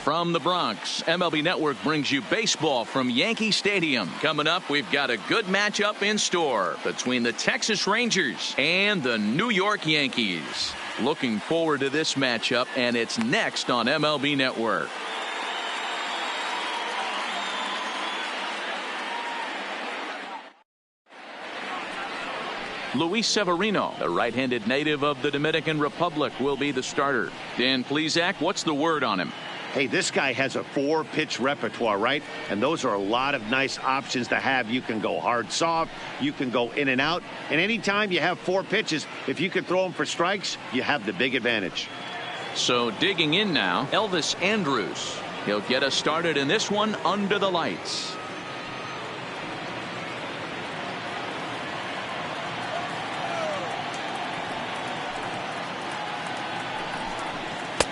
From the Bronx, MLB Network brings you baseball from Yankee Stadium. Coming up, we've got a good matchup in store between the Texas Rangers and the New York Yankees. Looking forward to this matchup, and it's next on MLB Network. Luis Severino, the right-handed native of the Dominican Republic, will be the starter. Dan Plesac, what's the word on him? Hey, this guy has a 4-pitch repertoire, right? And those are a lot of nice options to have. You can go hard, soft. You can go in and out. And anytime you have 4 pitches, if you can throw them for strikes, you have the big advantage. So digging in now, Elvis Andrus. He'll get us started in this one under the lights.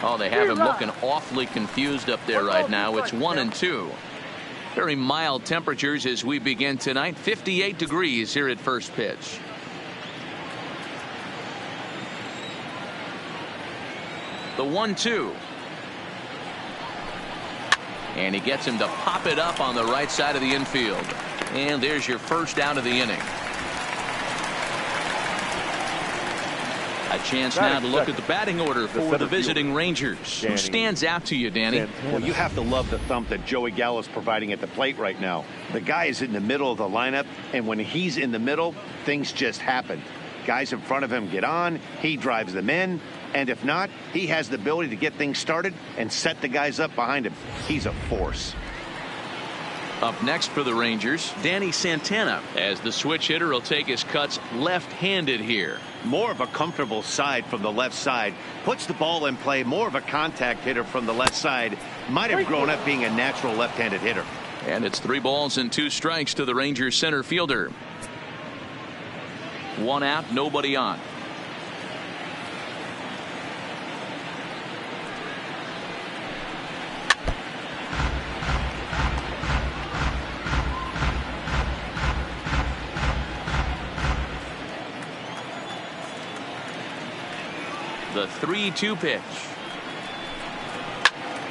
Oh, they have him looking awfully confused up there right now. It's 1-2. Very mild temperatures as we begin tonight. 58 degrees here at first pitch. The 1-2. And he gets him to pop it up on the right side of the infield. And there's your first out of the inning. A chance now to look at the batting order for the visiting Rangers. Who stands out to you, Danny? Well, you have to love the thump that Joey Gallo's providing at the plate right now. The guy is in the middle of the lineup, and when he's in the middle, things just happen. Guys in front of him get on, he drives them in, and if not, he has the ability to get things started and set the guys up behind him. He's a force. Up next for the Rangers, Danny Santana, as the switch hitter will take his cuts left-handed here. More of a comfortable side from the left side. Puts the ball in play. More of a contact hitter from the left side. Might have grown up being a natural left-handed hitter. And it's 3 balls and 2 strikes to the Rangers center fielder. 1 out, nobody on. The 3-2 pitch.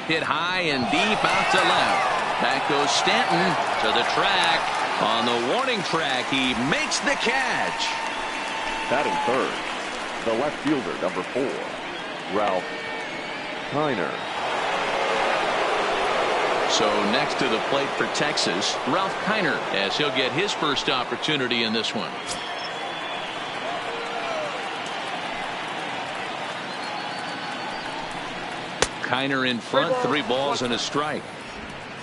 Hit high and deep out to left. Back goes Stanton to the track. On the warning track, he makes the catch. Batting third, the left fielder, number 4, Ralph Kiner. So next to the plate for Texas, Ralph Kiner, as he'll get his first opportunity in this one. Kiner in front, 3 balls and a strike.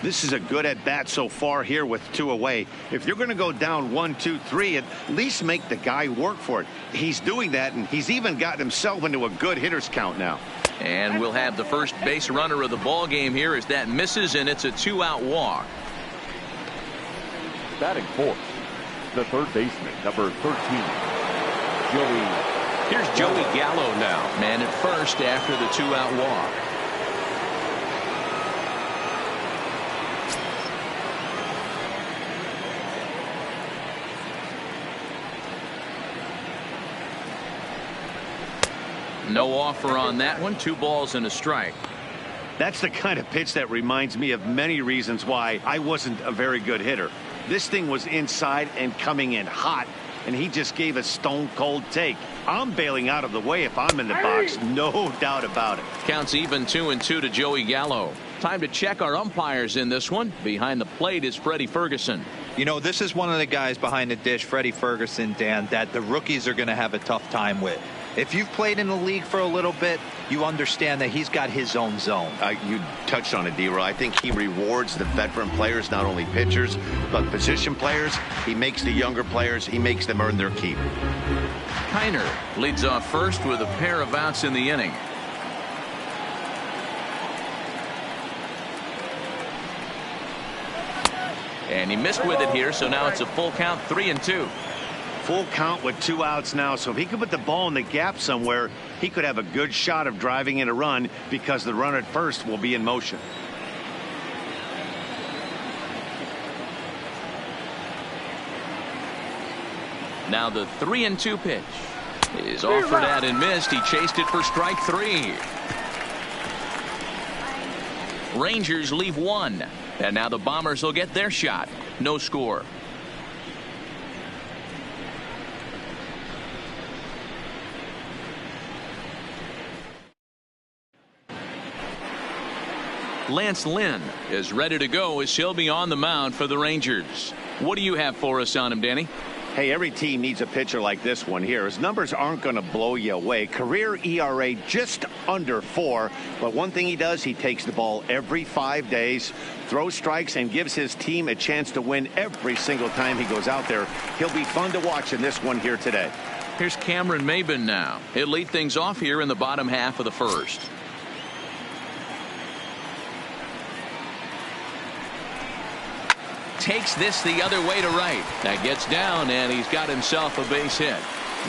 This is a good at bat so far here with 2 away. If you're going to go down 1, 2, 3, at least make the guy work for it. He's doing that, and he's even gotten himself into a good hitter's count now. And we'll have the first base runner of the ball game here as that misses, and it's a 2-out walk. Batting fourth, the third baseman, number 13, Joey. Here's Joey Gallo now, man at first after the 2-out walk. No offer on that one. 2 balls and a strike. That's the kind of pitch that reminds me of many reasons why I wasn't a very good hitter. This thing was inside and coming in hot, and he just gave a stone cold take. I'm bailing out of the way if I'm in the box, no doubt about it. Counts even 2-2 to Joey Gallo. Time to check our umpires in this one. Behind the plate is Freddie Ferguson. You know, this is one of the guys behind the dish, Freddie Ferguson, Dan, that the rookies are going to have a tough time with. If you've played in the league for a little bit, you understand that he's got his own zone. You touched on it, D-Roy. I think he rewards the veteran players, not only pitchers, but position players. He makes the younger players, he makes them earn their keep. Kiner leads off first with a pair of outs in the inning. And he missed with it here, so now it's a full count, 3-2. Full count with 2 outs now, so if he could put the ball in the gap somewhere, he could have a good shot of driving in a run because the runner at first will be in motion. Now the 3-2 pitch is offered out and missed. He chased it for strike 3. Rangers leave 1. And now the Bombers will get their shot. No score. Lance Lynn is ready to go as he'll be on the mound for the Rangers. What do you have for us on him, Danny? Hey, every team needs a pitcher like this one here. His numbers aren't going to blow you away. Career ERA just under 4. But one thing he does, he takes the ball every 5 days, throws strikes, and gives his team a chance to win every single time he goes out there. He'll be fun to watch in this one here today. Here's Cameron Maybin now. He'll lead things off here in the bottom half of the first. Takes this the other way to right. That gets down, and he's got himself a base hit.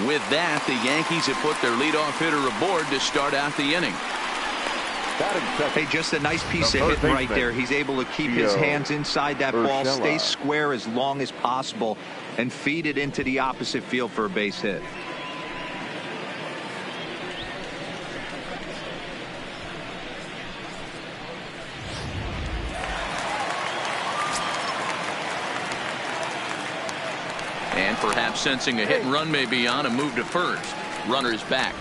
With that, the Yankees have put their leadoff hitter aboard to start out the inning. Hey, just a nice piece of hitting right there. He's able to keep his hands inside that ball, stay square as long as possible, and feed it into the opposite field for a base hit. And perhaps sensing a hit and run may be on, a move to first. Runner's back.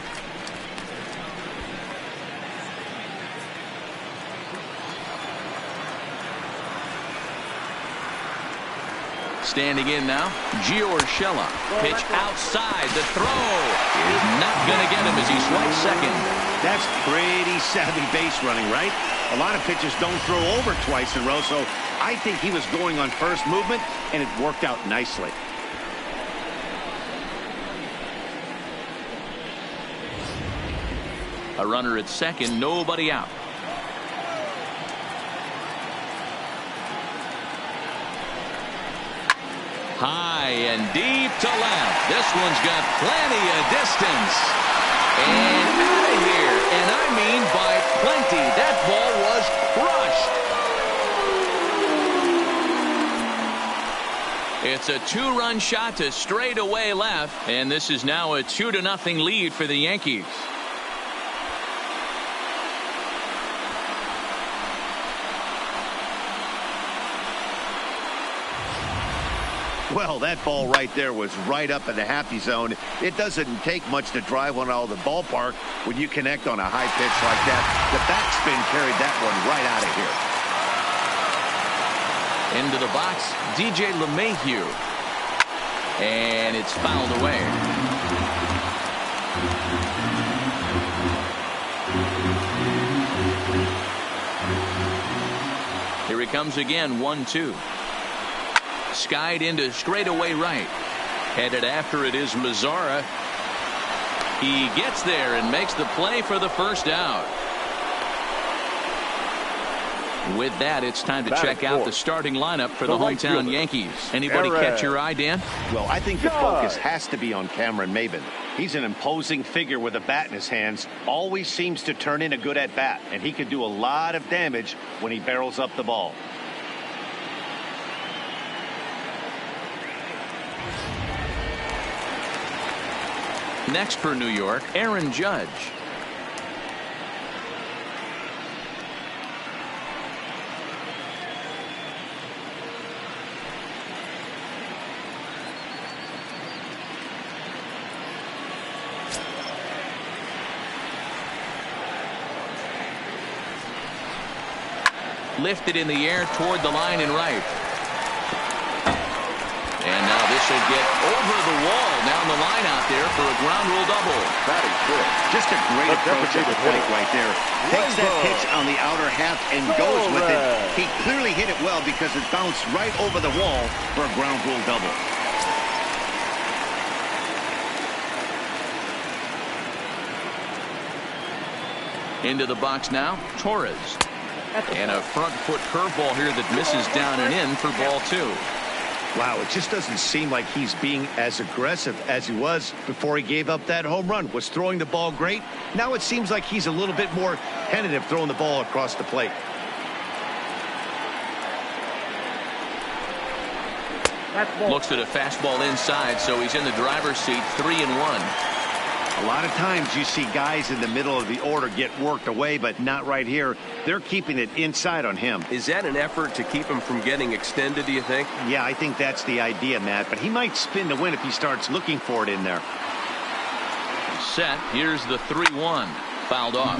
Standing in now, Gio Urshela. Pitch outside. The throw is not going to get him as he swipes second. That's pretty savvy base running, right? A lot of pitchers don't throw over twice in a row, so I think he was going on first movement, and it worked out nicely. A runner at second, nobody out. High and deep to left. This one's got plenty of distance. And out of here. And I mean by plenty. That ball was crushed. It's a 2-run shot to straightaway left. And this is now a 2-0 lead for the Yankees. Well, that ball right there was right up in the happy zone. It doesn't take much to drive one out of the ballpark when you connect on a high pitch like that. The backspin carried that one right out of here. Into the box, DJ LeMahieu. And it's fouled away. Here he comes again, 1-2. Skied into straightaway right. Headed after it is Mazzara. He gets there and makes the play for the first out. With that, it's time to check out the starting lineup for the hometown Yankees. Anybody catch your eye, Dan? Well, I think the focus has to be on Cameron Maybin. He's an imposing figure with a bat in his hands. Always seems to turn in a good at-bat, and he can do a lot of damage when he barrels up the ball. Next for New York, Aaron Judge. Lifted in the air toward the line and right. And now this will get over the wall down the line out there for a ground rule double. That is good. Just a great approach at the plate right there. Takes that pitch on the outer half and goes with it. He clearly hit it well because it bounced right over the wall for a ground rule double. Into the box now, Torres. And a front foot curveball here that misses down and in for ball 2. Wow, it just doesn't seem like he's being as aggressive as he was before he gave up that home run. Was throwing the ball great. Now it seems like he's a little bit more tentative throwing the ball across the plate. Looks at a fastball inside, so he's in the driver's seat, 3-1. A lot of times you see guys in the middle of the order get worked away, but not right here. They're keeping it inside on him. Is that an effort to keep him from getting extended, do you think? Yeah, I think that's the idea, Matt. But he might spin to win if he starts looking for it in there. Set. Here's the 3-1. Fouled off.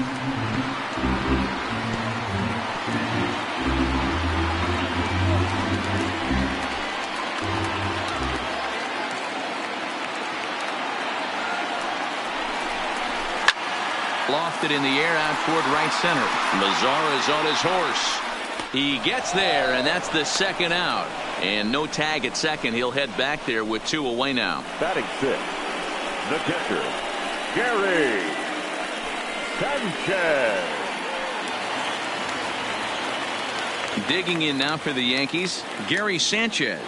Lofted in the air out toward right center. Mazara's on his horse. He gets there, and that's the second out. And no tag at second. He'll head back there with 2 away now. Batting 6, the catcher, Gary Sanchez. Digging in now for the Yankees, Gary Sanchez.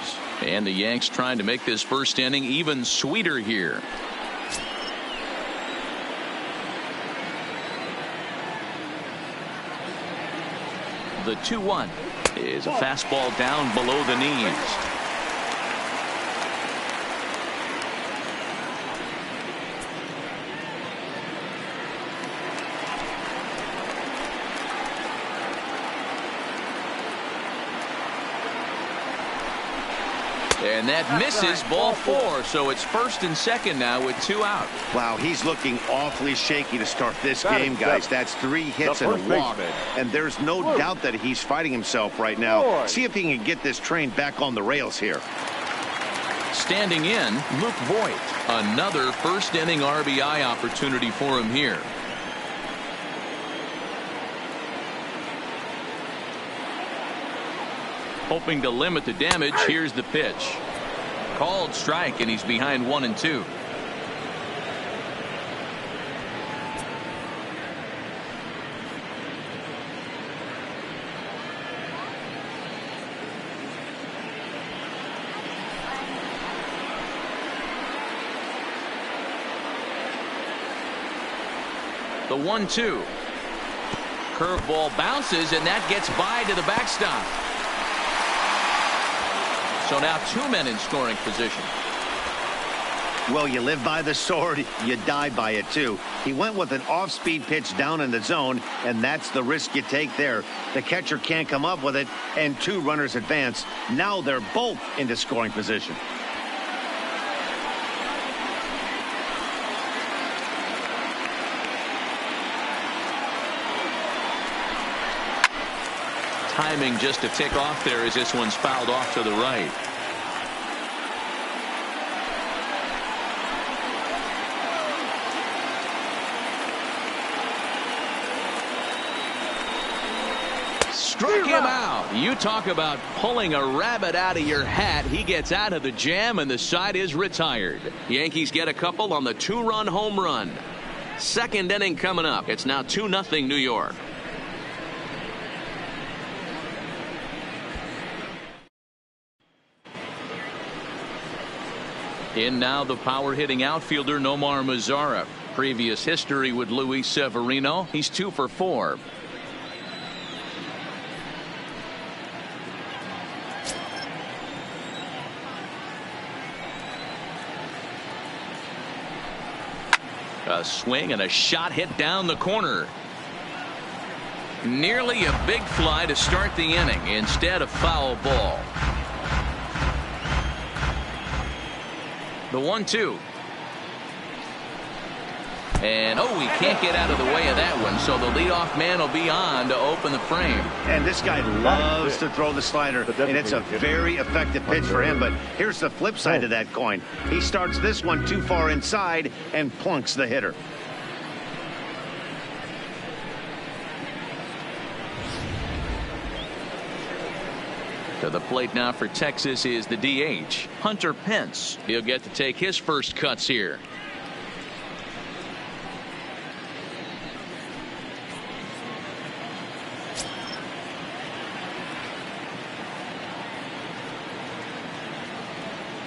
And the Yanks trying to make this first inning even sweeter here. The 2-1 is a fastball down below the knees. And that misses, ball 4. So it's first and second now with 2 out. Wow, he's looking awfully shaky to start this game, guys. That's 3 hits and a walk. And there's no doubt that he's fighting himself right now. See if he can get this train back on the rails here. Standing in, Luke Voigt. Another first inning RBI opportunity for him here. Hoping to limit the damage. Here's the pitch. Called strike, and he's behind 1-2. The 1-2. Curveball bounces, and that gets by to the backstop. So now 2 men in scoring position. Well, you live by the sword, you die by it too. He went with an off-speed pitch down in the zone, and that's the risk you take there. The catcher can't come up with it, and 2 runners advance. Now they're both into scoring position. Timing just a tick off there as this one's fouled off to the right. Struck him out. You talk about pulling a rabbit out of your hat. He gets out of the jam, and the side is retired. Yankees get a couple on the 2-run home run. Second inning coming up. It's now 2-0 New York. In now the power hitting outfielder Nomar Mazara. Previous history with Luis Severino. He's 2 for 4. A swing and a shot hit down the corner. Nearly a big fly to start the inning. Instead, a foul ball. The 1-2. And he can't get out of the way of that one, so the leadoff man will be on to open the frame. And this guy loves to throw the slider, and it's a very effective pitch for him. But here's the flip side of that coin. He starts this one too far inside and plunks the hitter. To the plate now for Texas is the DH, Hunter Pence. He'll get to take his first cuts here.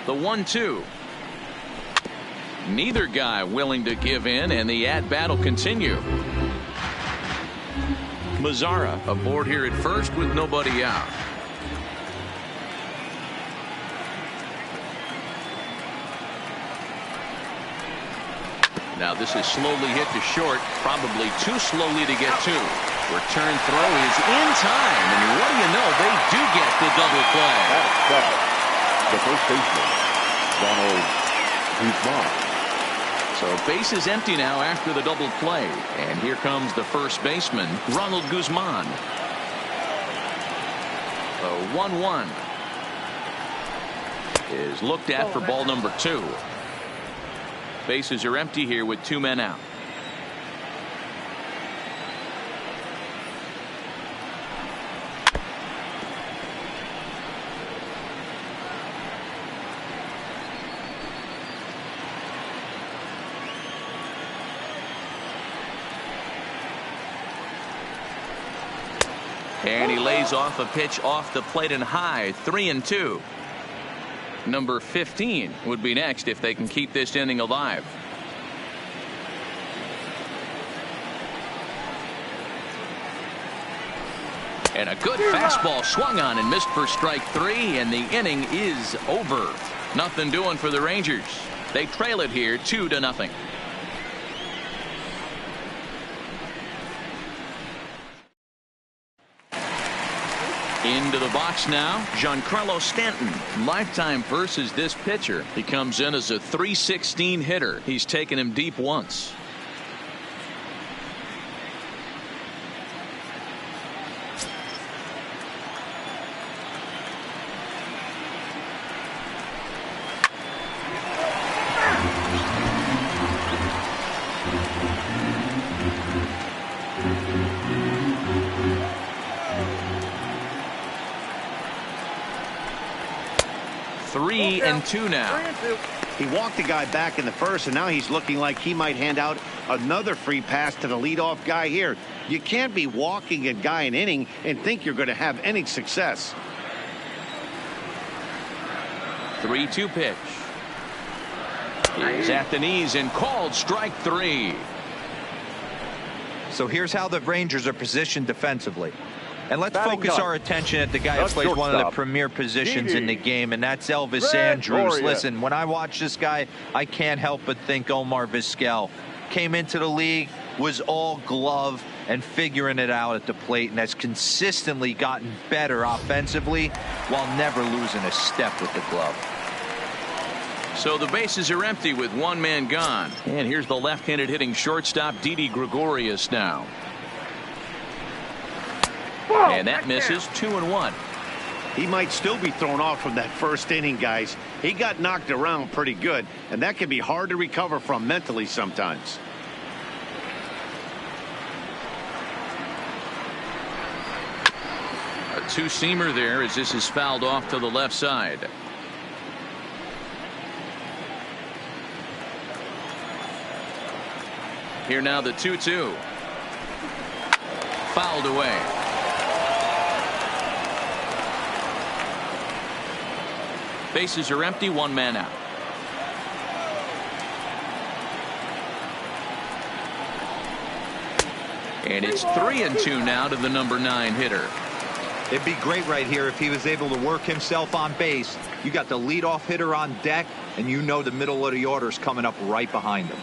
The 1-2. Neither guy willing to give in, and the at-bat will continue. Mazara aboard here at first with nobody out. Now this is slowly hit to short, probably too slowly to get to. Return throw is in time, and what do you know, they do get the double play. The first baseman, Ronald Guzman. So base is empty now after the double play, and here comes the first baseman, Ronald Guzman. The 1-1 is looked at for ball number 2. Bases are empty here with 2 men out. And he lays off a pitch off the plate and high. 3-2. Number 15 would be next if they can keep this inning alive. And a good fastball swung on and missed for strike 3, and the inning is over. Nothing doing for the Rangers. They trail it here 2-0. Into the box now, Giancarlo Stanton. Lifetime versus this pitcher. He comes in as a .316 hitter. He's taken him deep once. Three and two now. He walked the guy back in the first, and now he's looking like he might hand out another free pass to the leadoff guy here. You can't be walking a guy an inning and think you're going to have any success. 3-2 pitch. He's at the knees and called strike 3. So here's how the Rangers are positioned defensively. And let's focus our attention at the guy who plays one of the premier positions in the game, and that's Elvis Andrus. Listen, when I watch this guy, I can't help but think Omar Vizquel. Came into the league, was all glove and figuring it out at the plate, and has consistently gotten better offensively while never losing a step with the glove. So the bases are empty with one man gone. And here's the left-handed hitting shortstop, Didi Gregorius now. And that misses. 2-1. He might still be thrown off from that first inning, guys. He got knocked around pretty good, and that can be hard to recover from mentally sometimes. A two-seamer there as this is fouled off to the left side. Here now the 2-2. Fouled away. Bases are empty, one man out. And it's 3-2 now to the number 9 hitter. It'd be great right here if he was able to work himself on base. You got the leadoff hitter on deck, and you know the middle of the order is coming up right behind him.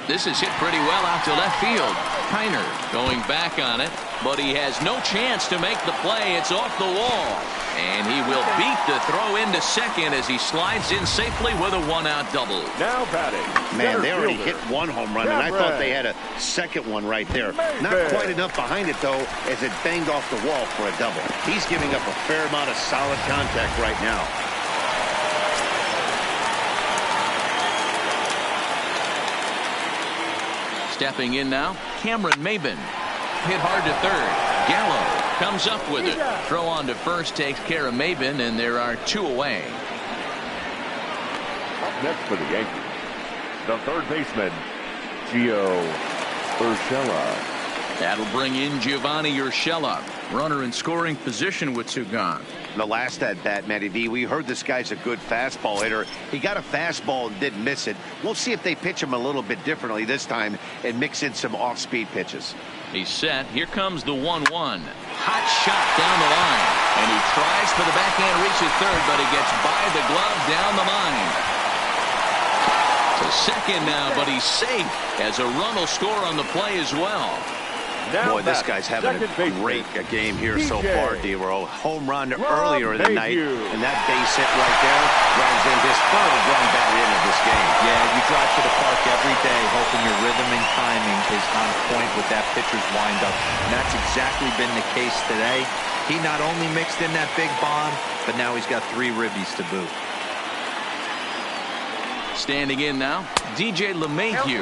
This is hit pretty well out to left field. Kiner going back on it, but he has no chance to make the play. It's off the wall, and he will beat the throw into second as he slides in safely with a one-out double. Now batting. Man, they already hit one home run, and I thought they had a second one right there. Not quite enough behind it, though, as it banged off the wall for a double. He's giving up a fair amount of solid contact right now. Stepping in now, Cameron Maybin. Hit hard to third. Gallo comes up with it. Throw on to first takes care of Maybin, and there are 2 away. Up next for the Yankees, the third baseman, Gio Urshela. That'll bring in Giovanni Urshela. Runner in scoring position with 2 gone. The last at bat, Matty D, we heard this guy's a good fastball hitter. He got a fastball and didn't miss it. We'll see if they pitch him a little bit differently this time and mix in some off-speed pitches. He's set. Here comes the 1-1. Hot shot down the line. And he tries for the backhand reach at third, but he gets by the glove down the line. The second now, but he's safe as a run will score on the play as well. Boy, this guy's having a great game here so far, D-Roll. Home run earlier in the night, and that base hit right there drives in his third run batted into this game. Yeah, you drive to the park every day hoping your rhythm and timing is on point with that pitcher's windup, and that's exactly been the case today. He not only mixed in that big bomb, but now he's got 3 ribbies to boot. Standing in now, DJ LeMahieu.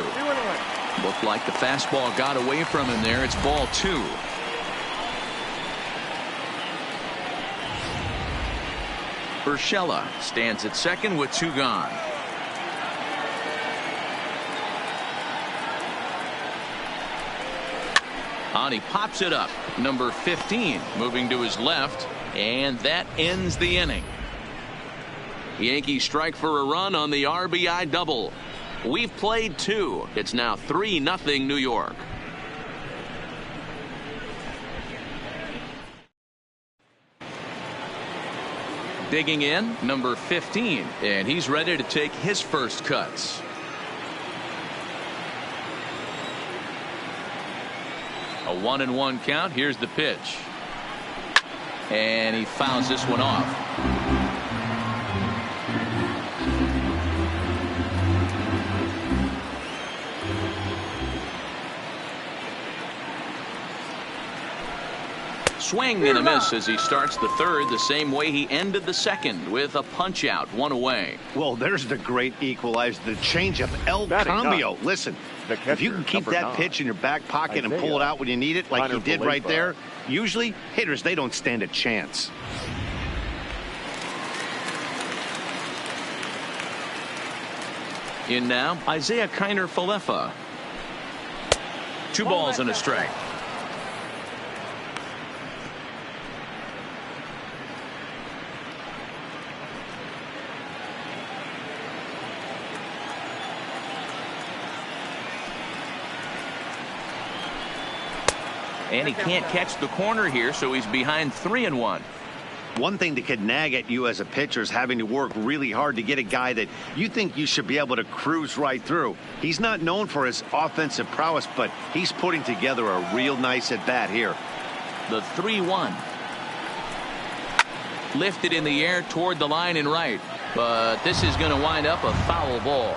Looked like the fastball got away from him there. It's ball 2. Urshela stands at second with 2 gone. On he pops it up. Number 15 moving to his left, and that ends the inning. Yankees strike for a run on the RBI double. We've played 2. It's now 3-0 New York. Digging in, number 15, and he's ready to take his first cuts. A 1-1 count. Here's the pitch, and he fouls this one off. Swing and a miss as he starts the third the same way he ended the second, with a punch out, 1 away. Well, there's the great equalizer, the changeup, El Cambio. Listen, if you can keep that pitch in your back pocket and pull it out when you need it, like he did right there, usually hitters, they don't stand a chance. In now, Isaiah Kiner-Falefa. 2 balls and a strike. And he can't catch the corner here, so he's behind 3-1. One thing that could nag at you as a pitcher is having to work really hard to get a guy that you think you should be able to cruise right through. He's not known for his offensive prowess, but he's putting together a real nice at-bat here. The 3-1. Lifted in the air toward the line and right, but this is going to wind up a foul ball.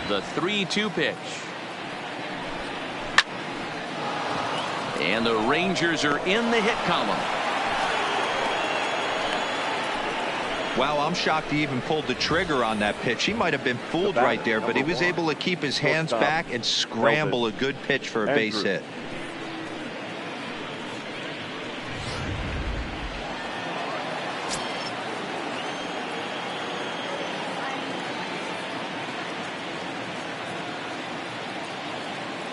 The 3-2 pitch. And the Rangers are in the hit column. Wow, I'm shocked he even pulled the trigger on that pitch. He might have been fooled right there, but he was able to keep his hands back and scramble a good pitch for a base hit.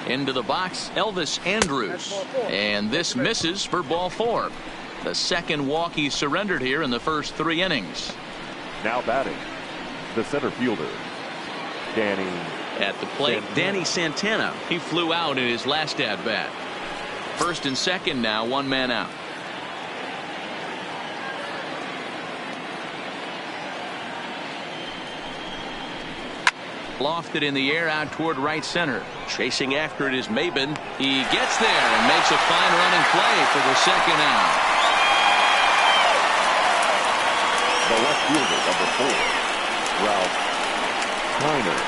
Into the box, Elvis Andrus, and this misses for ball 4. The second walk he surrendered here in the first 3 innings. Now batting, the center fielder, Danny. At the plate, Danny Santana. He flew out in his last at bat. First and second now, 1 man out. Lofted in the air out toward right center. Chasing after it is Maben. He gets there and makes a fine running play for the second out. The left fielder, number 4, Ralph Kiner.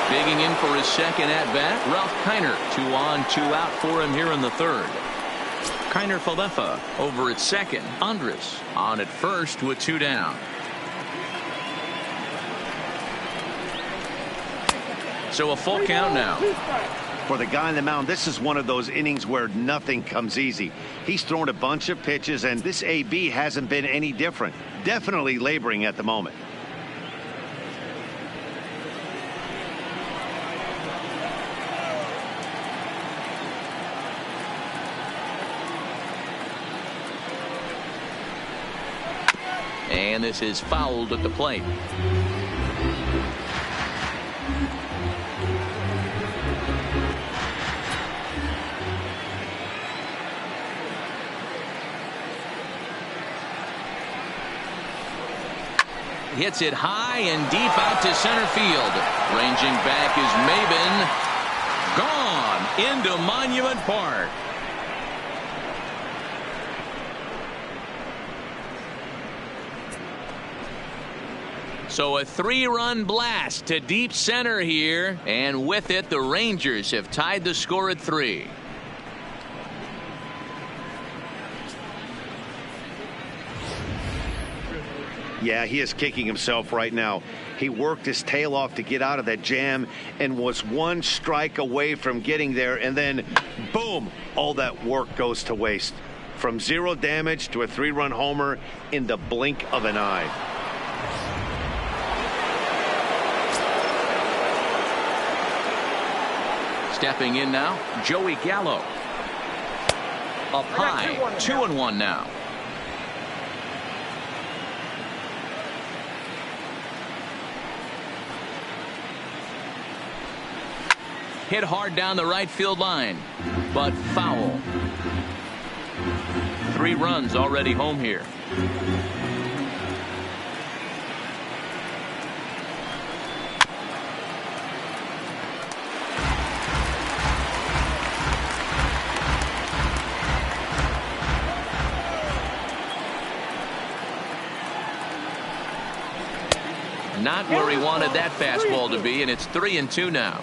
Digging in for his second at bat, Ralph Kiner. 2 on, 2 out for him here in the third. Kiner-Falefa over at second. Andrus on at first with 2 down. So a full count now. For the guy on the mound, this is one of those innings where nothing comes easy. He's thrown a bunch of pitches, and this AB hasn't been any different. Definitely laboring at the moment. And this is fouled at the plate. hits it high and deep out to center field. Ranging back is Maben. Gone into Monument Park. So a 3-run blast to deep center here, and with it the Rangers have tied the score at 3. Yeah, he is kicking himself right now. He worked his tail off to get out of that jam and was one strike away from getting there, and then boom, all that work goes to waste. From 0 damage to a 3-run homer in the blink of an eye. Stepping in now, Joey Gallo. Up high, 2-1 now. Hit hard down the right field line, but foul. 3 runs already home here. Not where he wanted that fastball to be, and it's 3-2 now.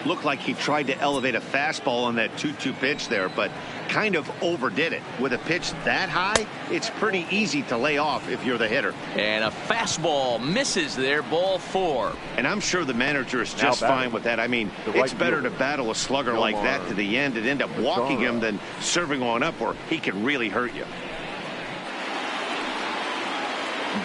Looked like he tried to elevate a fastball on that 2-2 pitch there, but kind of overdid it. With a pitch that high, it's pretty easy to lay off if you're the hitter. And a fastball misses there, ball 4. And I'm sure the manager is just fine with that. I mean, it's better to battle a slugger like that to the end and end up walking him than serving on up where he can really hurt you.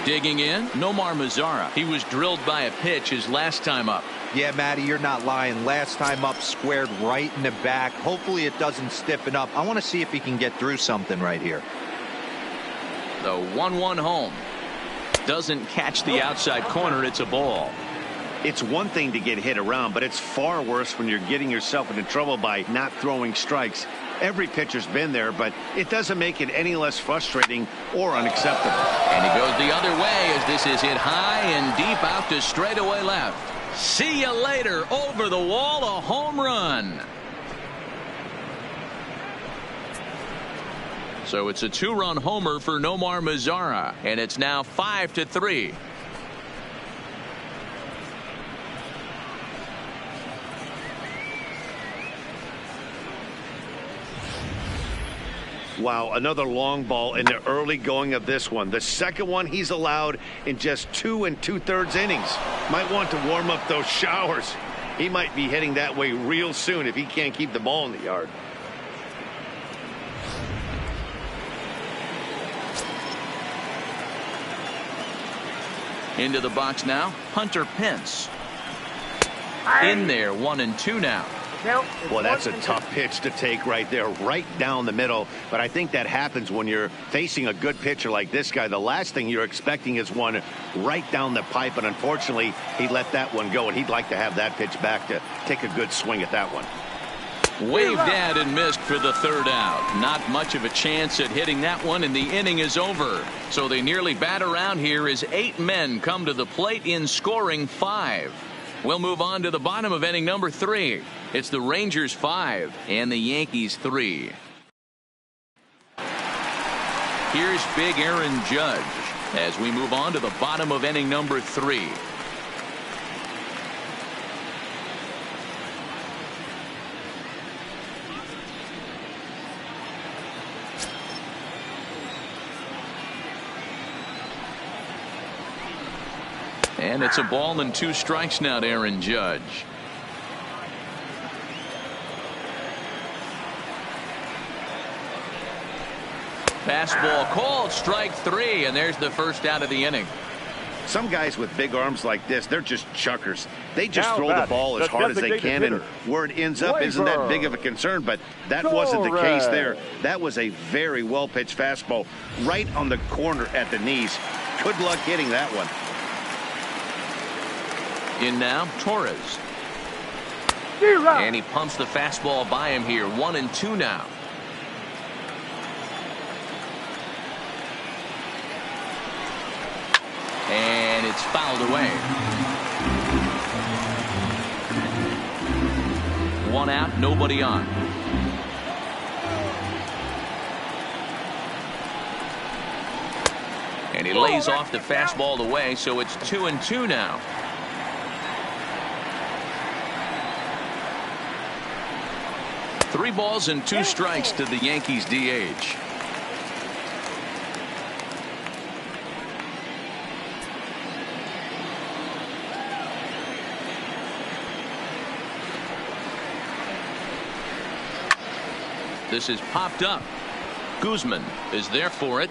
Digging in, Nomar Mazara. He was drilled by a pitch his last time up. Yeah, Matty, you're not lying. Last time up, squared right in the back. Hopefully it doesn't stiffen up. I want to see if he can get through something right here. The 1-1 home. Doesn't catch the outside corner. It's a ball. It's one thing to get hit around, but it's far worse when you're getting yourself into trouble by not throwing strikes. Every pitcher's been there, but it doesn't make it any less frustrating or unacceptable. And he goes the other way as this is hit high and deep out to straightaway left. See you later. Over the wall, a home run. So it's a 2-run homer for Nomar Mazara, and it's now 5-3. Wow, another long ball in the early going of this one. The second one he's allowed in just 2 2/3 innings. Might want to warm up those showers. He might be heading that way real soon if he can't keep the ball in the yard. Into the box now, Hunter Pence. In there, 1-2 now. Well, that's a tough pitch to take right there, right down the middle. But I think that happens when you're facing a good pitcher like this guy. The last thing you're expecting is one right down the pipe, and unfortunately, he let that one go, and he'd like to have that pitch back to take a good swing at that one. Waved at and missed for the 3rd out. Not much of a chance at hitting that one, and the inning is over. So they nearly bat around here as 8 men come to the plate in scoring 5. We'll move on to the bottom of inning number 3. It's the Rangers 5 and the Yankees 3. Here's big Aaron Judge as we move on to the bottom of inning number 3. And it's a ball and 2 strikes now to Aaron Judge. Fastball called, strike 3, and there's the first out of the inning. Some guys with big arms like this, they're just chuckers. They just throw the ball as hard as they can, and where it ends up isn't that big of a concern, but that wasn't the case there. That was a very well-pitched fastball right on the corner at the knees. Good luck hitting that one. In now, Torres. And he pumps the fastball by him here. 1-2 now. And It's fouled away. One out, nobody on. And he lays off the fastball away, so it's 2-2 now. Three balls and two strikes to the Yankees DH. This is popped up. Guzman is there for it.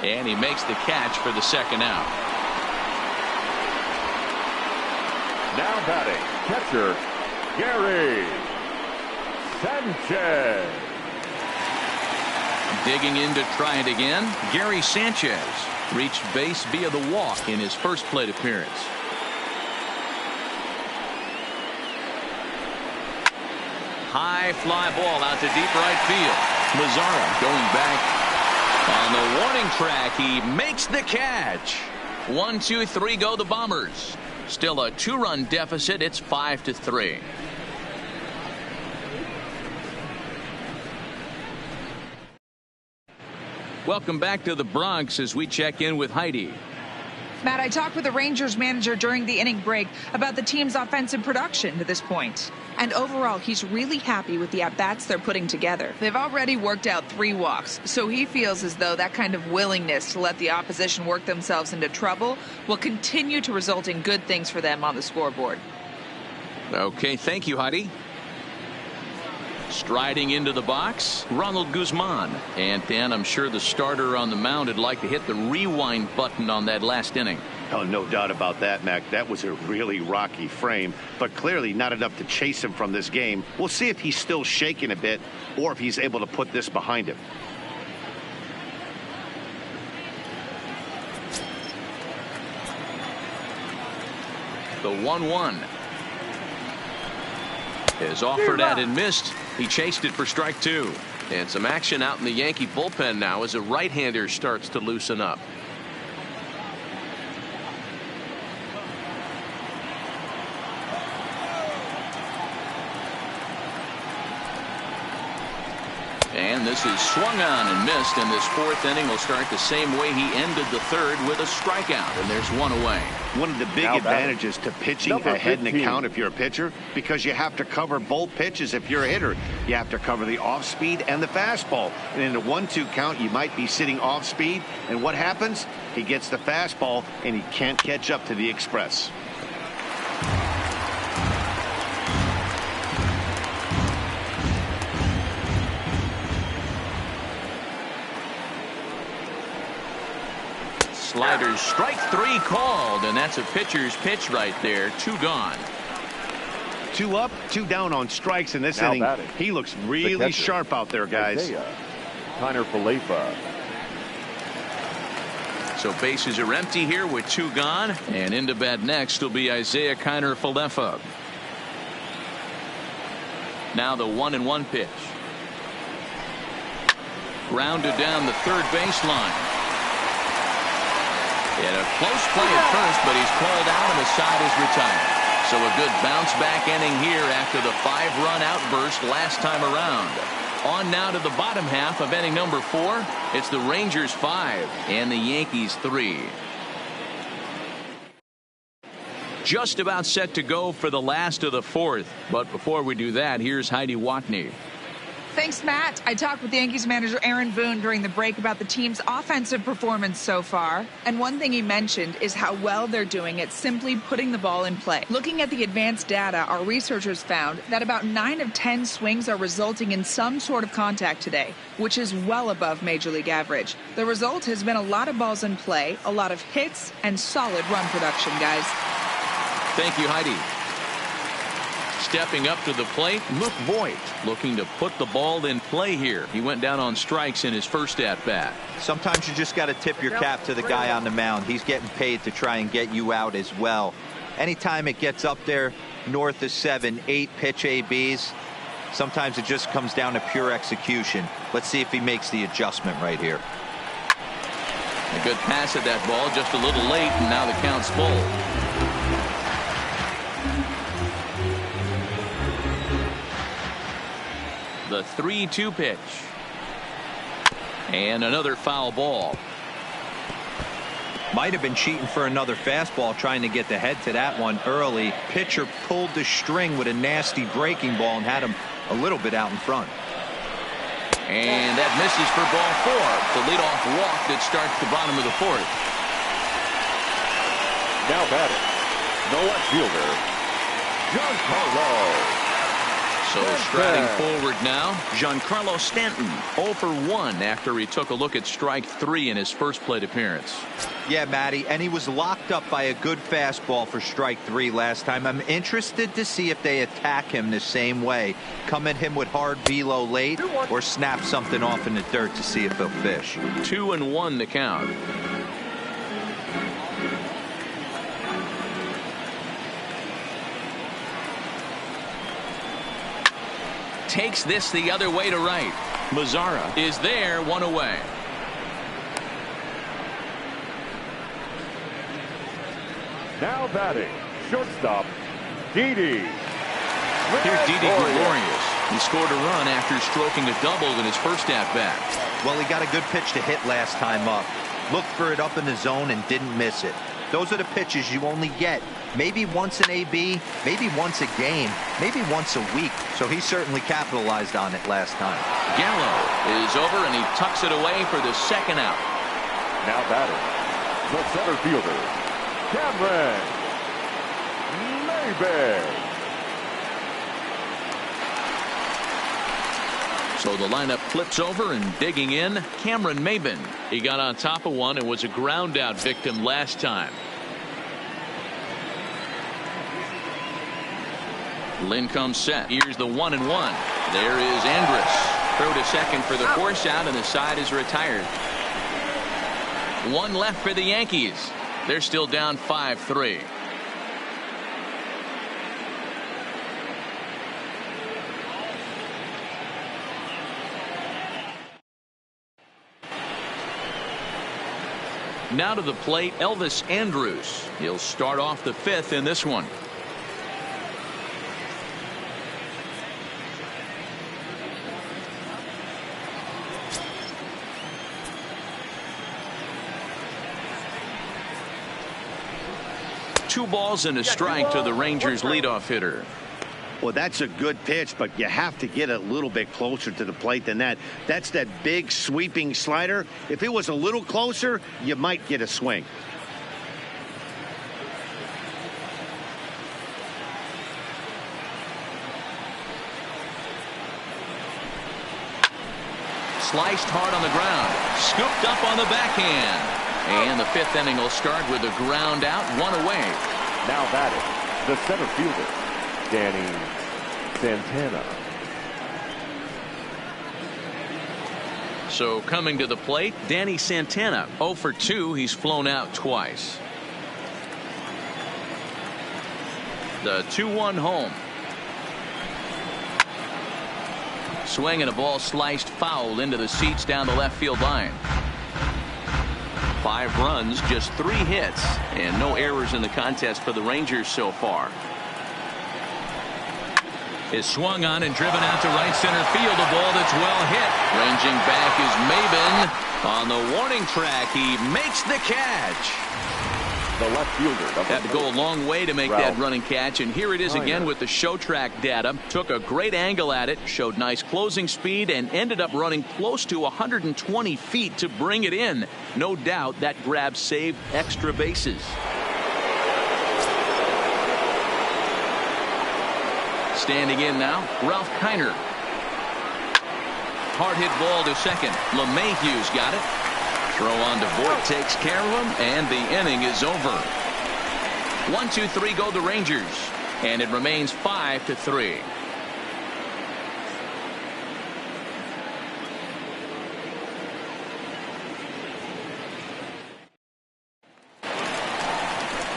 And he makes the catch for the second out. Now batting, catcher, Gary Sanchez. Digging in to try it again. Gary Sanchez reached base via the walk in his first plate appearance. High fly ball out to deep right field. Mazzara going back on the warning track. He makes the catch. 1, 2, 3 go the Bombers. Still a 2-run deficit. It's 5-3. Welcome back to the Bronx as we check in with Heidi. Matt, I talked with the Rangers manager during the inning break about the team's offensive production to this point. And overall, he's really happy with the at-bats they're putting together. They've already worked out 3 walks, so he feels as though that kind of willingness to let the opposition work themselves into trouble will continue to result in good things for them on the scoreboard. Okay, thank you, Heidi. Striding into the box, Ronald Guzman. And Dan, I'm sure the starter on the mound would like to hit the rewind button on that last inning. Oh, no doubt about that, Mac. That was a really rocky frame, but clearly not enough to chase him from this game. We'll see if he's still shaking a bit or if he's able to put this behind him. The 1-1 is offered at and missed. He chased it for strike 2. And some action out in the Yankee bullpen now as a right-hander starts to loosen up. And this is swung on and missed, and this 4th inning will start the same way he ended the 3rd with a strikeout, and there's 1 away. One of the big advantages to pitching ahead in the count if you're a pitcher, because you have to cover both pitches if you're a hitter. You have to cover the off speed and the fastball. And in a 1-2 count, you might be sitting off speed, and what happens? He gets the fastball, and he can't catch up to the express. Sliders, strike 3 called, and that's a pitcher's pitch right there. 2 gone. 2 up, 2 down on strikes in this inning. He looks really sharp out there, guys. So bases are empty here with 2 gone, and into bat next will be Isaiah Kiner-Falefa. Now the 1-1 pitch. Grounded down the third baseline. And a close play at first, but he's called out and the side is retired. So a good bounce back inning here after the 5-run outburst last time around. On now to the bottom half of inning number 4. It's the Rangers 5 and the Yankees 3. Just about set to go for the last of the 4th. But before we do that, here's Heidi Watney. Thanks, Matt. I talked with Yankees manager Aaron Boone during the break about the team's offensive performance so far. And one thing he mentioned is how well they're doing at simply putting the ball in play. Looking at the advanced data, our researchers found that about 9 of 10 swings are resulting in some sort of contact today, which is well above Major League average. The result has been a lot of balls in play, a lot of hits, and solid run production, guys. Thank you, Heidi. Stepping up to the plate, Luke Voigt looking to put the ball in play here. He went down on strikes in his first at-bat. Sometimes you just got to tip your cap to the guy on the mound. He's getting paid to try and get you out as well. Anytime it gets up there north of 7, 8 pitch ABs, sometimes it just comes down to pure execution. Let's see if he makes the adjustment right here. A good pass at that ball, just a little late, and now the count's full. The 3-2 pitch. And another foul ball. Might have been cheating for another fastball, trying to get the head to that one early. Pitcher pulled the string with a nasty breaking ball and had him a little bit out in front. And that misses for ball 4. The leadoff walk that starts the bottom of the 4th. Now batting, the left fielder, Giancarlo. So striding forward now, Giancarlo Stanton, 0 for 1 after he took a look at strike 3 in his first plate appearance. Yeah, Matty, and he was locked up by a good fastball for strike 3 last time. I'm interested to see if they attack him the same way. Come at him with hard velo late or snap something off in the dirt to see if he'll fish. 2-1 the count. Takes this the other way to right. Mazzara is there, 1 away. Now batting, shortstop, Didi. Here's Didi Gregorius. He scored a run after stroking a double in his first at-bat. Well, he got a good pitch to hit last time up. Looked for it up in the zone and didn't miss it. Those are the pitches you only get maybe once in AB, maybe once a game, maybe once a week. So he certainly capitalized on it last time. Gallo is over, and he tucks it away for the second out. Now batting, the center fielder, Cameron Maybin. So the lineup flips over, and digging in, Cameron Maybin. He got on top of one and was a ground out victim last time. Lynn comes set. Here's the 1-1. There is Andrus. Throw to second for the force out, and the side is retired. 1 left for the Yankees. They're still down 5-3. Now to the plate, Elvis Andrus. He'll start off the 5th in this one. Two balls and a strike to the Rangers leadoff hitter. Well, that's a good pitch, but you have to get a little bit closer to the plate than that. That's that big sweeping slider. If it was a little closer, you might get a swing. Sliced hard on the ground. Scooped up on the backhand. And the 5th inning will start with a ground out, 1 away. Now batting, the center fielder, Danny Santana. So coming to the plate, Danny Santana, 0 for 2. He's flown out twice. The 2-1 home. Swing and a ball sliced foul into the seats down the left field line. 5 runs, just 3 hits, and no errors in the contest for the Rangers so far. Is swung on and driven out to right center field. A ball that's well hit. Ranging back is Maybin. On the warning track, he makes the catch. The left fielder. Had to go a long way to make that running catch, and here it is again with the show track data. Took a great angle at it, showed nice closing speed, and ended up running close to 120 feet to bring it in. No doubt that grab saved extra bases. Standing in now, Ralph Kiner. Hard hit ball to second. LeMahieu's got it. Throw on to Voigt takes care of him, and the inning is over. 1-2-3 go the Rangers, and it remains 5-3.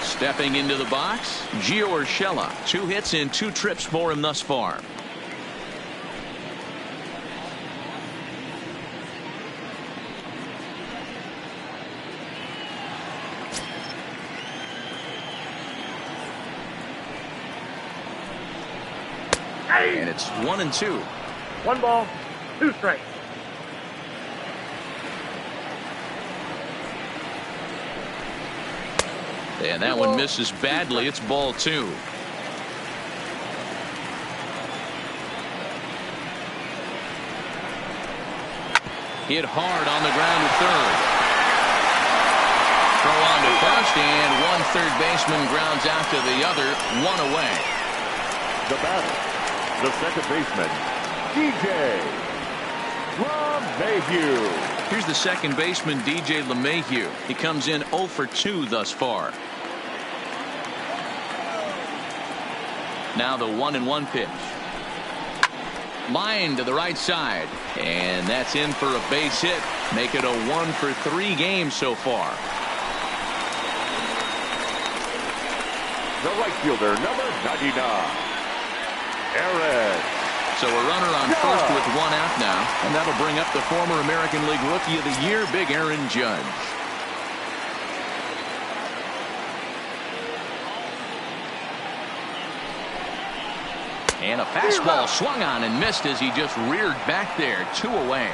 Stepping into the box, Gio Urshela. 2 hits and 2 trips for him thus far. And it's 1-2. 1 ball, 2 strikes. And that one misses badly. It's ball 2. Hit hard on the ground to third. Throw on to first, and one third baseman grounds out to the other. 1 away. The batter, the second baseman, DJ LeMahieu. Here's the second baseman, DJ LeMahieu. He comes in 0 for 2 thus far. Now the 1-1 pitch. Line to the right side. And that's in for a base hit. Make it a 1 for 3 games so far. The right fielder, number 99, Aaron. So a runner on first with 1 out now. And that'll bring up the former American League Rookie of the Year, Big Aaron Judge. And a fastball swung on and missed as he just reared back there. 2 away.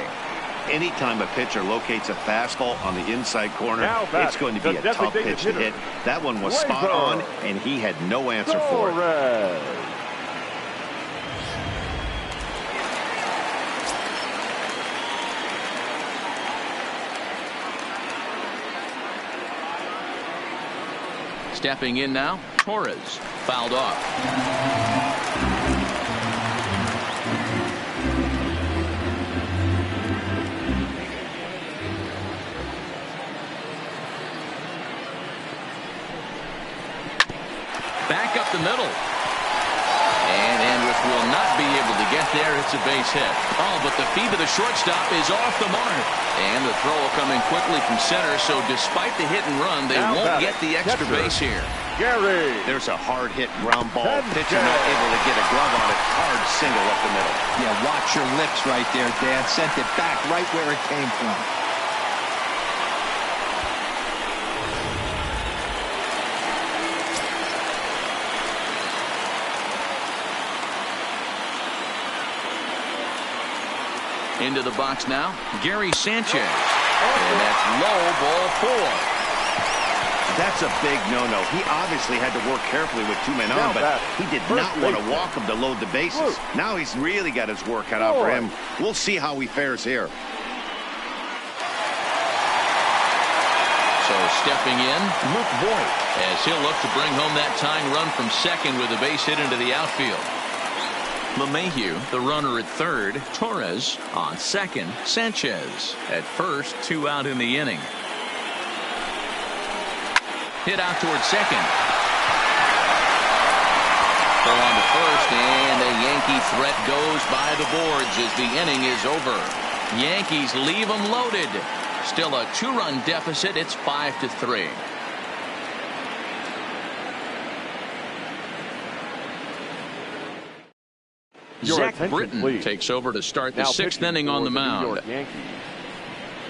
Anytime a pitcher locates a fastball on the inside corner, it's going to be a tough pitch to hit. That one was spot on, and he had no answer for it. Stepping in now, Torres. Fouled off. Back up the middle. And Andrus will not be able to get there. It's a base hit. Oh, but the feed to the shortstop is off the mark. And the throw coming quickly from center. So despite the hit and run, they won't get the extra base here. Gary. There's a hard hit ground ball. Pitcher not able to get a glove on it. Hard single up the middle. Yeah, watch your lips right there, Dan. Sent it back right where it came from. Into the box now, Gary Sanchez. And that's low, ball 4. That's a big no-no. He obviously had to work carefully with 2 men on, but he did not want to walk him to load the bases. Now he's really got his work cut out for him. We'll see how he fares here. So stepping in, Luke Voigt, as he'll look to bring home that tying run from second with a base hit into the outfield. LeMahieu, the runner at third. Torres on second. Sanchez at first. 2 out in the inning. Hit out towards second. Throw on to first, and a Yankee threat goes by the boards as the inning is over. Yankees leave them loaded. Still a 2-run deficit. It's 5-3. Zach Britton please. takes over to start the Now 6th inning on the mound. New York Yankees,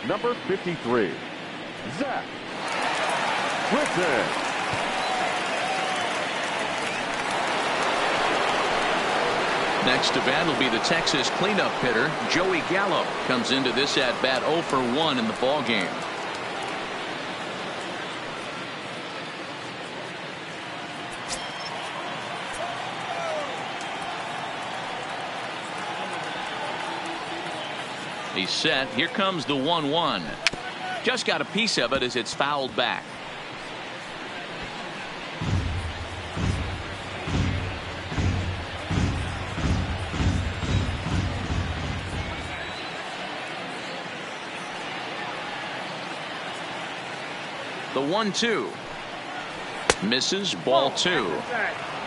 number 53, Zach Britton. Next to bat will be the Texas cleanup hitter, Joey Gallo. Comes into this at-bat 0 for 1 in the ballgame. He's set. Here comes the 1-1. Just got a piece of it as it's fouled back. The 1-2. Misses, ball 2.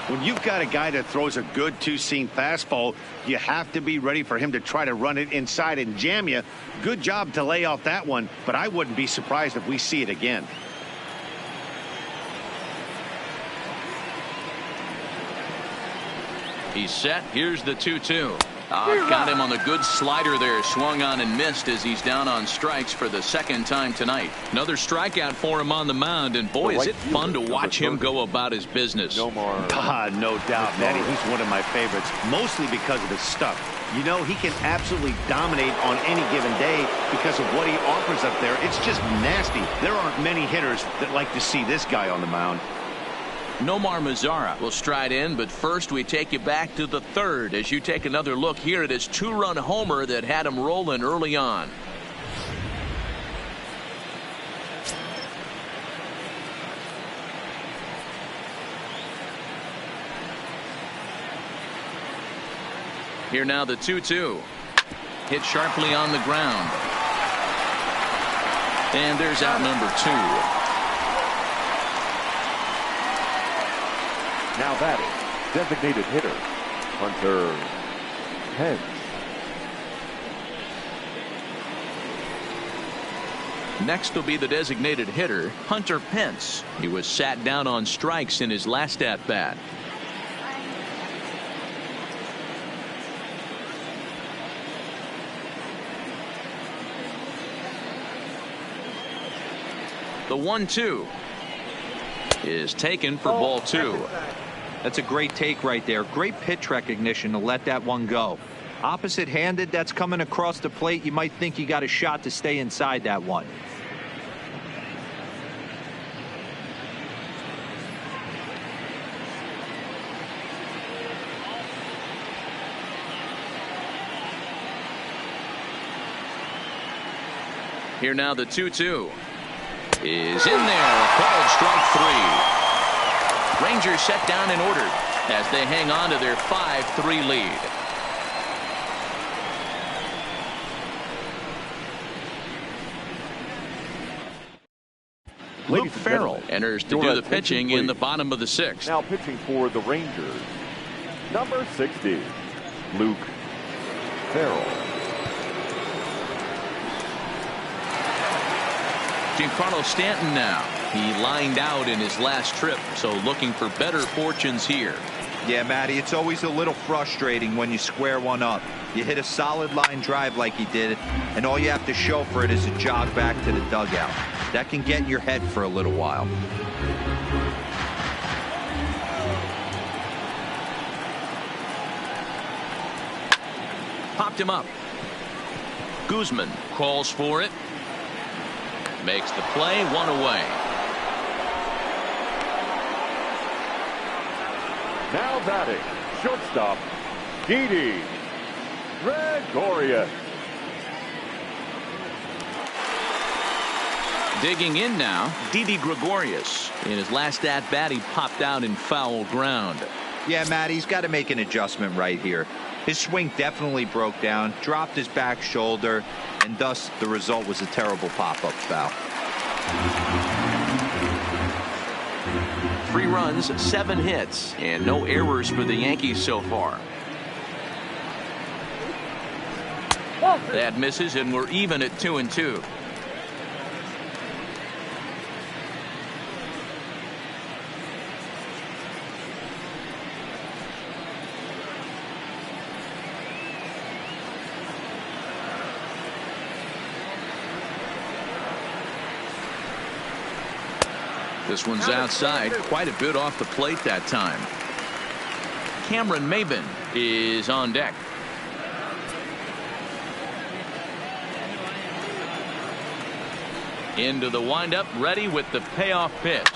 When you've got a guy that throws a good 2-seam fastball, you have to be ready for him to try to run it inside and jam you. Good job to lay off that one, but I wouldn't be surprised if we see it again. He's set. Here's the 2-2. Got him on the good slider there. Swung on and missed as he's down on strikes for the second time tonight. Another strikeout for him on the mound. And boy, is it fun to watch him go about his business. No doubt, Manny. He's one of my favorites, mostly because of his stuff. You know, he can absolutely dominate on any given day because of what he offers up there. It's just nasty. There aren't many hitters that like to see this guy on the mound. Nomar Mazara will stride in, but first we take you back to the third as you take another look here at his two-run homer that had him rolling early on. Here now the 2-2. Hit sharply on the ground. And there's out number 2. Now batting, designated hitter, Hunter Pence. Next will be the designated hitter, Hunter Pence. He was sat down on strikes in his last at-bat. The 1-2 is taken for ball 2. That's a great take right there. Great pitch recognition to let that one go. Opposite-handed, that's coming across the plate. You might think you got a shot to stay inside that one. Here now the 2-2 is in there. Called strike 3. Rangers set down in order as they hang on to their 5-3 lead. Luke Farrell enters to do the pitching in the bottom of the 6th. Now pitching for the Rangers, number 60, Luke Farrell. Giancarlo Stanton now. He lined out in his last trip, so looking for better fortunes here. Yeah, Matty, it's always a little frustrating when you square one up. You hit a solid line drive like he did, and all you have to show for it is a jog back to the dugout. That can get in your head for a little while. Popped him up. Guzman calls for it. Makes the play, 1 away. Now batting, shortstop, Didi Gregorius. Digging in now, Didi Gregorius. In his last at-bat, he popped out in foul ground. Yeah, Matt, he's got to make an adjustment right here. His swing definitely broke down, dropped his back shoulder, and thus the result was a terrible pop-up foul. 3 runs, 7 hits, and no errors for the Yankees so far. That misses, and we're even at 2-2. This one's outside, quite a bit off the plate that time. Cameron Maybin is on deck. Into the windup, ready with the payoff pitch.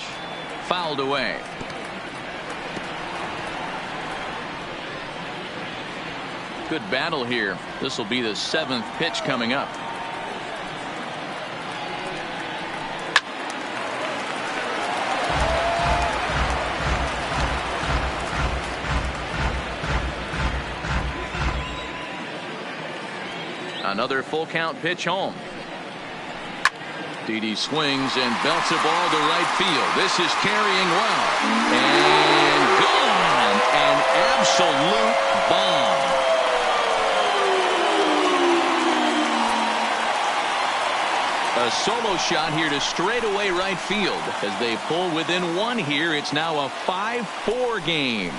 Fouled away. Good battle here. This will be the 7th pitch coming up. Another full count pitch home. Didi swings and belts a ball to right field. This is carrying well. And gone. An absolute bomb. A solo shot here to straightaway right field. As they pull within 1 here, it's now a 5-4 game.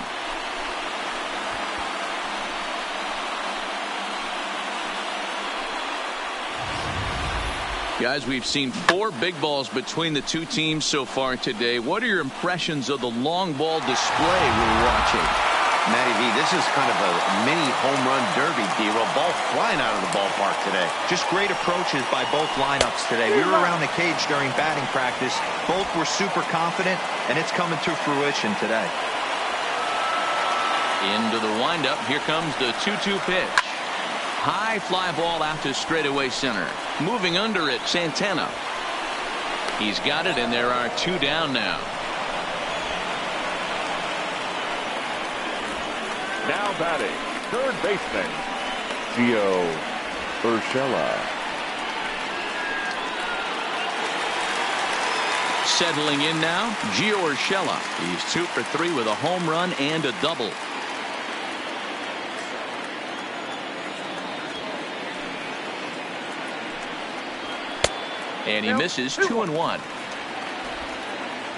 Guys, we've seen 4 big balls between the two teams so far today. What are your impressions of the long ball display we're watching? Matty V, this is kind of a mini home run derby, D-Roll. Ball flying out of the ballpark today. Just great approaches by both lineups today. We were around the cage during batting practice. Both were super confident, and it's coming to fruition today. Into the windup. Here comes the 2-2 pitch. High fly ball out to straightaway center. Moving under it, Santana. He's got it, and there are 2 down now. Now batting, third baseman, Gio Urshela. Settling in now, Gio Urshela. He's 2 for 3 with a home run and a double. And he misses 2-1.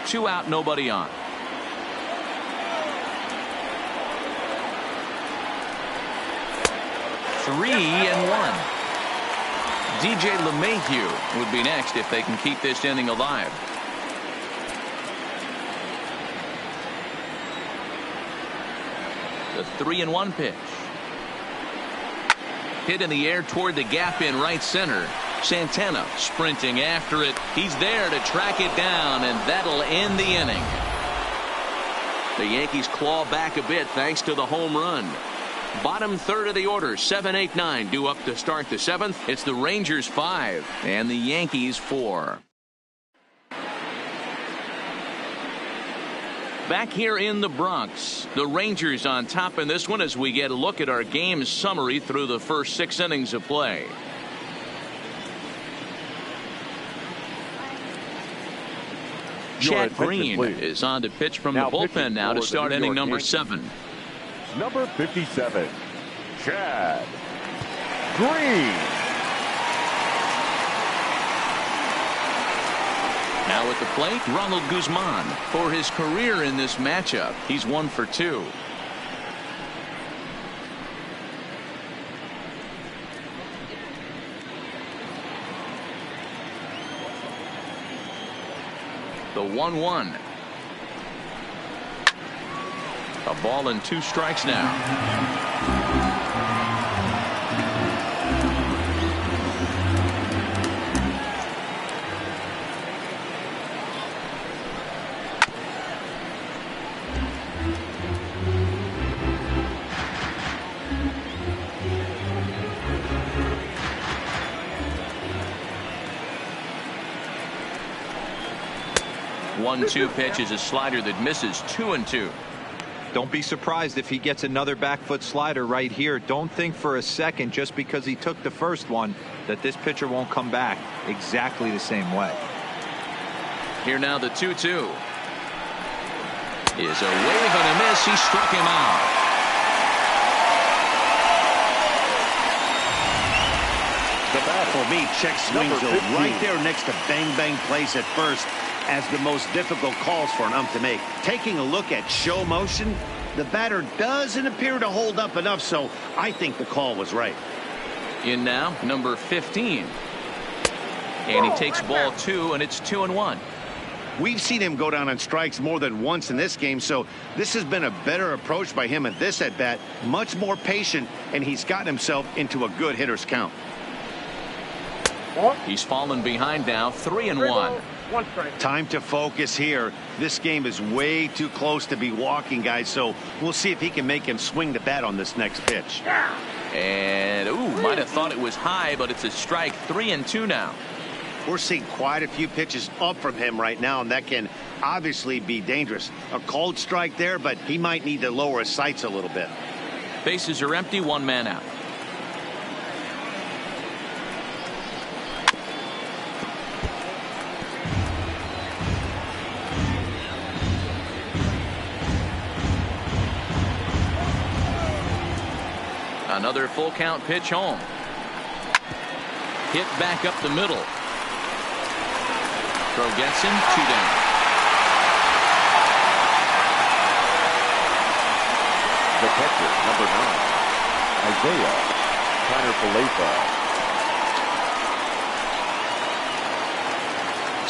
2 out, nobody on. Three and 1. DJ LeMahieu would be next if they can keep this inning alive. The 3-1 pitch. Hit in the air toward the gap in right center. Santana sprinting after it. He's there to track it down, and that'll end the inning. The Yankees claw back a bit thanks to the home run. Bottom third of the order, 7-8-9 due up to start the 7th. It's the Rangers 5 and the Yankees 4. Back here in the Bronx, the Rangers on top in this one as we get a look at our game summary through the first 6 innings of play. Chad Green is on to pitch from the bullpen now to start inning number 7. Number 57, Chad Green. Now at the plate, Ronald Guzman. For his career in this matchup, he's 1 for 2. The 1-1. A ball and 2 strikes now. One-two pitch is a slider that misses 2-2. Don't be surprised if he gets another back foot slider right here. Don't think for a second just because he took the first one that this pitcher won't come back exactly the same way. Here now the 2-2 is a wave and a miss. He struck him out. The bat for me, check swing zone right there next to bang bang place at first as the most difficult calls for an ump to make. Taking a look at show motion, the batter doesn't appear to hold up enough, so I think the call was right. In now, number 15. And he takes ball 2, and it's 2-1. We've seen him go down on strikes more than once in this game, so this has been a better approach by him at this at-bat. Much more patient, and he's gotten himself into a good hitter's count. He's fallen behind now, 3-1. Time to focus here. This game is way too close to be walking, guys, so we'll see if he can make him swing the bat on this next pitch. And, might have thought it was high, but it's a strike. 3-2 now. We're seeing quite a few pitches up from him right now, and that can obviously be dangerous. A cold strike there, but he might need to lower his sights a little bit. Bases are empty, 1 man out. Another full count pitch home. Hit back up the middle. Throw gets him, 2 down. The catcher, number 9, Isaiah Tanner-Falefa.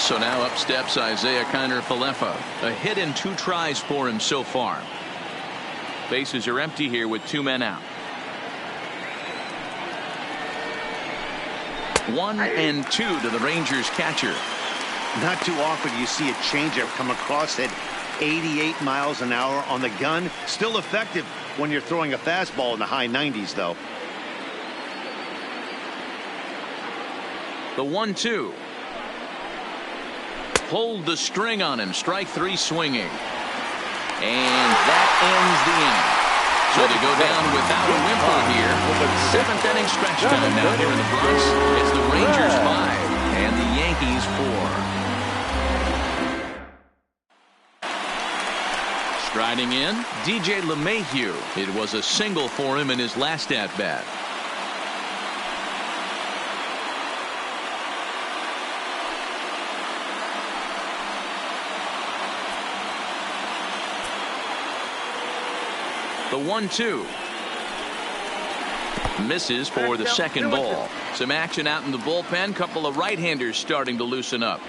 So now up steps Isaiah Kiner-Falefa. A hit and 2 tries for him so far. Bases are empty here with 2 men out. 1-2 to the Rangers catcher. Not too often you see a changeup come across at 88 miles an hour on the gun. Still effective when you're throwing a fastball in the high 90s, though. The 1-2. Pulled the string on him. Strike 3 swinging. And that ends the inning. So they go down without a whimper here. 7th inning stretch time now here in the Bronx. It's the Rangers 5 and the Yankees 4. Striding in, DJ LeMahieu. It was a single for him in his last at-bat. The 1-2. Misses for the second ball. Some action out in the bullpen. Couple of right-handers starting to loosen up.